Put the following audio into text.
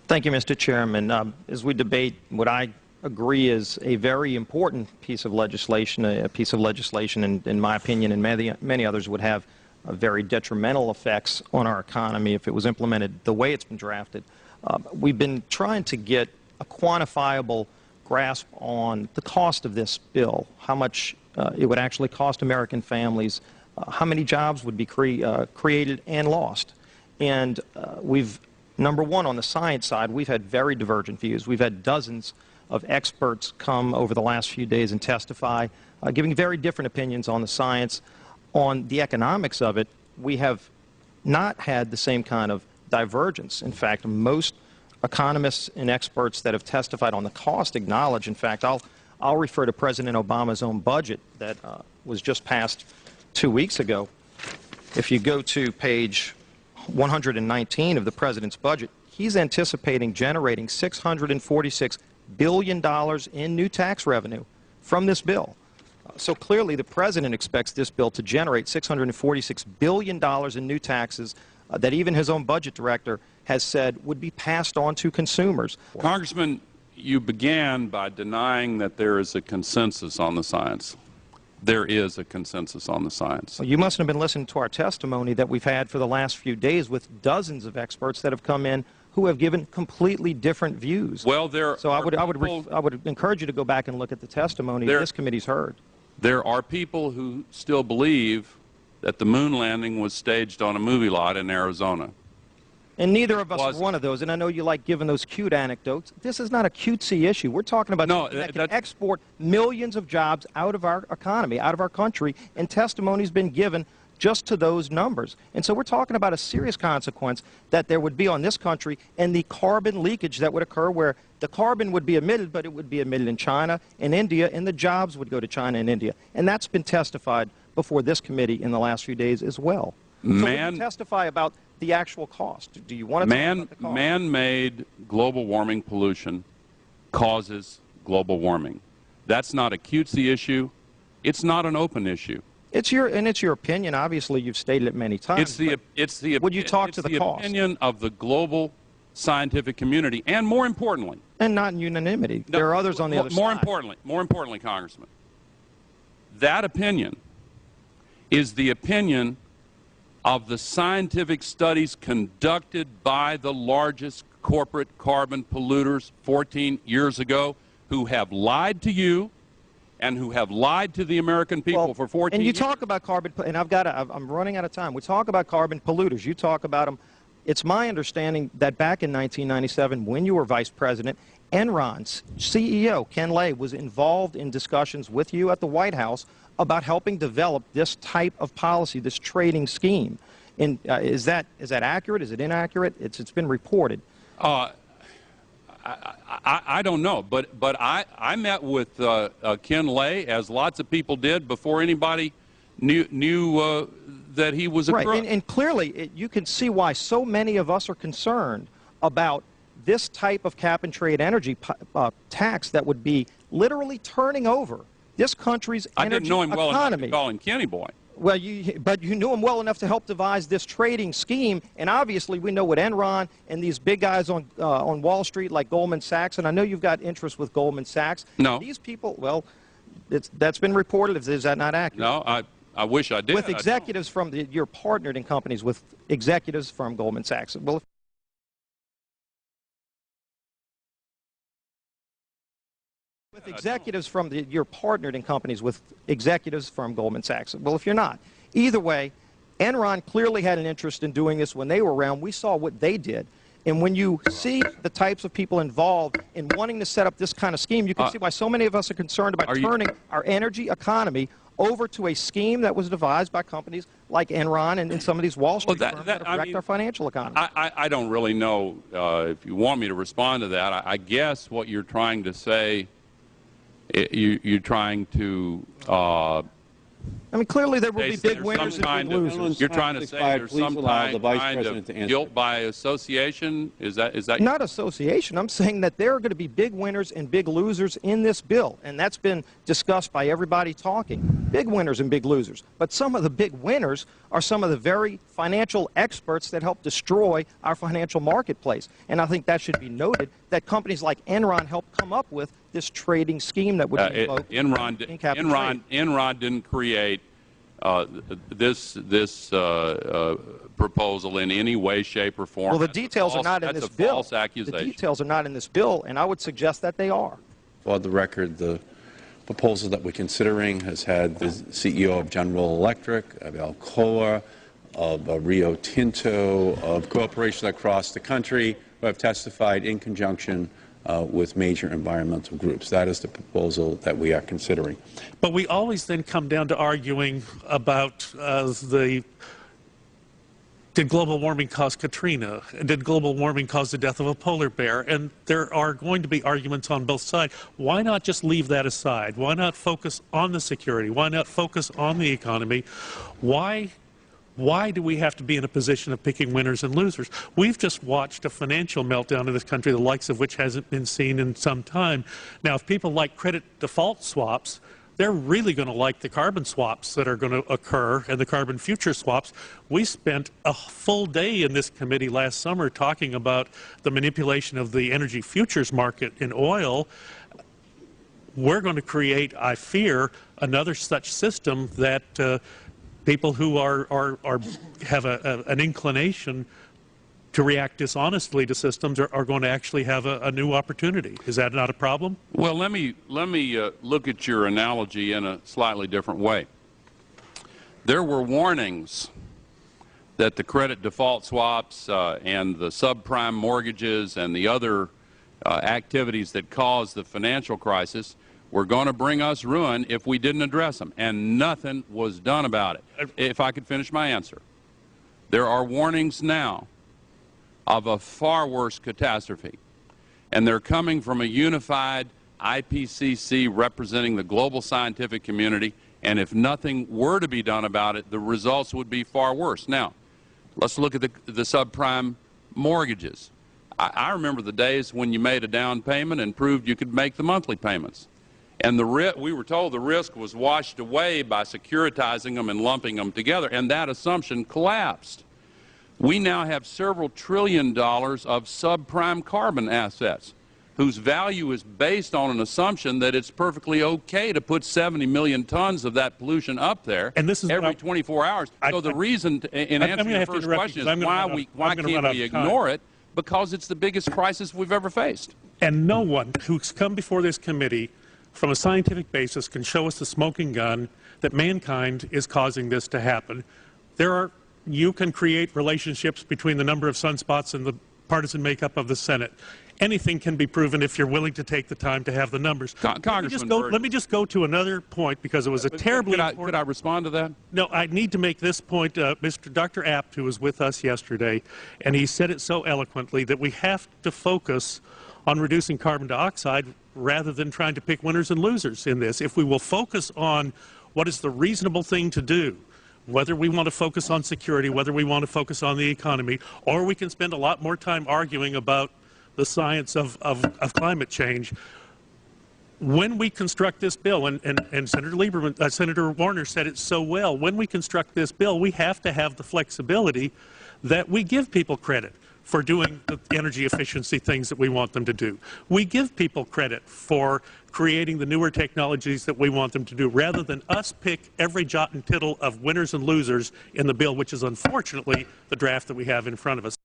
Thank you, Mr. Chairman. As we debate what I agree is a very important piece of legislation, in my opinion, and many others would have very detrimental effects on our economy if it was implemented the way it's been drafted. We've been trying to get a quantifiable grasp on the cost of this bill, how much it would actually cost American families, how many jobs would be created and lost. And number one, on the science side, we've had very divergent views. We've had dozens of experts come over the last few days and testify, giving very different opinions on the science. On the economics of it, we have not had the same kind of divergence. In fact, most economists and experts that have testified on the cost acknowledge, in fact, I'll refer to President Obama's own budget that was just passed 2 weeks ago. If you go to page 119 of the President's budget, he's anticipating generating $646 billion in new tax revenue from this bill. So clearly the President expects this bill to generate $646 billion in new taxes that even his own budget director has said would be passed on to consumers. Congressman, you began by denying that there is a consensus on the science. There is a consensus on the science. Well, you mustn't have been listening to our testimony that we've had for the last few days with dozens of experts that have come in who have given completely different views. Well, I would encourage you to go back and look at the testimony this committee's heard. There are people who still believe that the moon landing was staged on a movie lot in Arizona. And neither of us are one of those, and I know you like giving those cute anecdotes. This is not a cutesy issue. We're talking about something that can export millions of jobs out of our economy, out of our country, and testimony's been given just to those numbers. And so we're talking about a serious consequence that there would be on this country and the carbon leakage that would occur where the carbon would be emitted, but it would be emitted in China and India, and the jobs would go to China and India. And that's been testified before this committee in the last few days as well. So we can testify about the actual cost. Do you want to talk about the cost? Man-made global warming pollution causes global warming. That's not a cutesy issue. It's not an open issue. It's your opinion. Obviously, you've stated it many times. Would you talk to the cost? Opinion of the global scientific community, and more importantly, and not in unanimity. No, there are others on the other side. More importantly, Congressman, that opinion is the opinion of the scientific studies conducted by the largest corporate carbon polluters 14 years ago, who have lied to you and who have lied to the American people for 14 years. And you talk about carbon, and I'm running out of time. We talk about carbon polluters. You talk about them. It's my understanding that back in 1997, when you were Vice President, Enron's CEO, Ken Lay, was involved in discussions with you at the White House about helping develop this type of policy, this trading scheme. And is that accurate? Is it inaccurate? It's been reported. I don't know, but I met with Ken Lay, as lots of people did, before anybody knew that he was a crook. Right, and clearly you can see why so many of us are concerned about this type of cap-and-trade energy tax that would be literally turning over this country's energy economy. I didn't know him well enough to call him Kenny Boy. Well, but you knew him well enough to help devise this trading scheme, and obviously we know what Enron and these big guys on Wall Street like Goldman Sachs, and I know you've got interest with Goldman Sachs. No. These people, well, that's been reported. Is that not accurate? No, I wish I did. With executives from you're partnered in companies with executives from Goldman Sachs. Well, with executives from you're partnered in companies with executives from Goldman Sachs. Well, if you're not, either way, Enron clearly had an interest in doing this when they were around. We saw what they did. And when you see the types of people involved in wanting to set up this kind of scheme, you can see why so many of us are concerned about turning our energy economy over to a scheme that was devised by companies like Enron and some of these Wall Street firms that affect our financial economy. I don't really know if you want me to respond to that. I guess what you're trying to say, you're trying to I mean, clearly there will be There's big some winners and big kind of- losers. You're trying to say there's Please some allow the Vice kind President to of answer. guilt by association? Is that Not association. I'm saying that there are going to be big winners and big losers in this bill, and that's been discussed by everybody talking. Big winners and big losers. But some of the big winners are some of the very financial experts that help destroy our financial marketplace. And I think that should be noted, that companies like Enron helped come up with this trading scheme that would invoke Enron didn't create this proposal in any way, shape, or form. Well, the details are not in this bill. That's a false accusation. The details are not in this bill, and I would suggest that they are. For the record, the proposal that we're considering has had the CEO of General Electric, of Alcoa, of Rio Tinto, of corporations across the country who have testified in conjunction with major environmental groups. That is the proposal that we are considering. But we always then come down to arguing about did global warming cause Katrina? Did global warming cause the death of a polar bear? And there are going to be arguments on both sides. Why not just leave that aside? Why not focus on the security? Why not focus on the economy? Why do we have to be in a position of picking winners and losers? We've just watched a financial meltdown in this country, the likes of which hasn't been seen in some time. Now, if people like credit default swaps, they're really going to like the carbon swaps that are going to occur and the carbon future swaps. We spent a full day in this committee last summer talking about the manipulation of the energy futures market in oil. We're going to create, I fear, another such system that people who have an inclination to react dishonestly to systems are going to actually have a new opportunity. Is that not a problem? Well, let me look at your analogy in a slightly different way. There were warnings that the credit default swaps and the subprime mortgages and the other activities that caused the financial crisis were going to bring us ruin if we didn't address them, and nothing was done about it. If I could finish my answer. There are warnings now of a far worse catastrophe, and they're coming from a unified IPCC representing the global scientific community, and if nothing were to be done about it, the results would be far worse. Now, let's look at the subprime mortgages. I remember the days when you made a down payment and proved you could make the monthly payments. And we were told the risk was washed away by securitizing them and lumping them together, and that assumption collapsed. We now have several $1 trillion of subprime carbon assets whose value is based on an assumption that it's perfectly okay to put 70 million tons of that pollution up there every 24 hours. So the reason, in answering your first question, is why can't we ignore it? Because it's the biggest crisis we've ever faced. And no one who's come before this committee from a scientific basis can show us the smoking gun that mankind is causing this to happen. You can create relationships between the number of sunspots and the partisan makeup of the Senate. Anything can be proven if you're willing to take the time to have the numbers. Let me just go to another point, because it was a terribly important... Could I respond to that? No, I need to make this point. Dr. Apt, who was with us yesterday, and he said it so eloquently that we have to focus on reducing carbon dioxide rather than trying to pick winners and losers in this. If we will focus on what is the reasonable thing to do, whether we want to focus on security, whether we want to focus on the economy, or we can spend a lot more time arguing about the science of climate change. When we construct this bill, and Senator Warner said it so well, when we construct this bill, we have to have the flexibility that we give people credit for doing the energy efficiency things that we want them to do. We give people credit for creating the newer technologies that we want them to do, rather than us pick every jot and tittle of winners and losers in the bill, which is unfortunately the draft that we have in front of us.